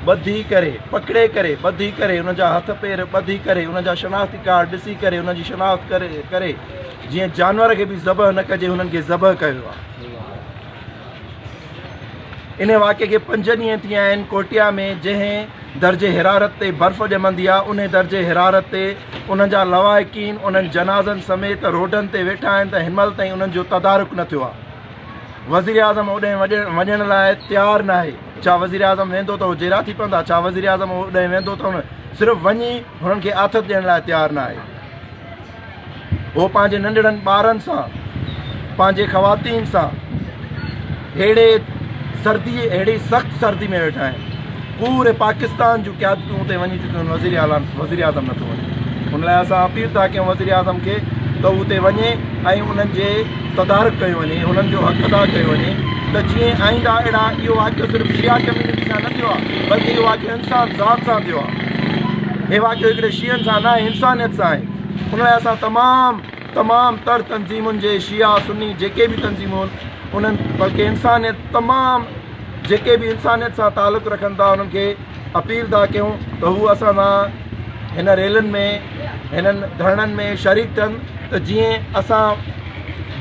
ॿधी करे पकड़े करे ॿधी करे उन जा हथ पेर ॿधी करे उन जा शनाख़्ती कार्ड ॾिसी करे उन जी शनाख़्त करे जीअं जानवर खे बि ज़बह न कजे हुननि खे ज़बह कयो आहे। इन वाक़े खे 5 ॾींहं थी विया आहिनि कोटिया में, जंहिं दर्जे हिरारत ते बर्फ़ ॼमंदी आहे उन दर्जे हिरारत ते उन्हनि जा लवाहिकीन उन्हनि जनाज़नि समेत रोडनि ते वेठा आहिनि त हिनमहिल ताईं उन्हनि जो तदारुक न थियो आहे। वज़ीर आज़म होॾे वञण लाइ तयारु न आहे। छा वज़ीर आज़म वेंदो त उहो जेरा थी पवंदा? छा वज़ीर आज़म होॾे वेंदो त सिर्फ़ु वञी हुननि खे आथत ॾियण लाइ तयारु न आहे। उहो पंहिंजे नंढड़नि ॿारनि सां पंहिंजे ख़वातीन सां अहिड़ी सख़्तु सर्दी में वेठा आहिनि। पूरे पाकिस्तान जूं क़यादतूं उते वञी चुकियूं आहिनि, वज़ीर आज़म नथो वञे। हुन लाइ असां अपील था कयूं वज़ीर आज़म खे त उते वञे ऐं उन्हनि जे तदारुक कयो वञे, हुननि जो हक़ अदा कयो वञे त जीअं आईंदा अहिड़ा इहो वाक़ियो सिर्फ़ु शिया कम्यूनिटी सां न थियो आहे, बल्कि इहो वाक़ियो इंसान ज़ात सां थियो आहे। हे वाक़ियो हिकिड़े शीयनि सां न आहे, इंसानियत सां आहे। हुन लाइ असां तमामु तर तंज़ीमुनि जे शिया सुन्नी जेके बि तंज़ीमूं आहिनि उन्हनि बल्कि इंसानियत तमामु जेके बि इंसानियत सां तालुक़ु रखनि था उन्हनि खे अपील था कयूं त हू असां सां हिन रेलियुनि में हिननि धरणनि में शरीक थियनि त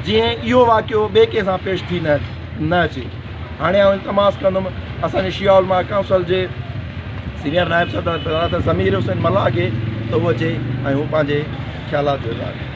जीअं इहो वाक़ियो ॿिए कंहिं सां पेश थी न अचे। हाणे आउं इल्तिमास कंदुमि असांजे शिया उलमा काउंसिल जे सीनियर नायब सदर ज़मीर हुसैन मल्ला खे त उहो अचे ऐं हू पंहिंजे ख़्यालात जो इज़हार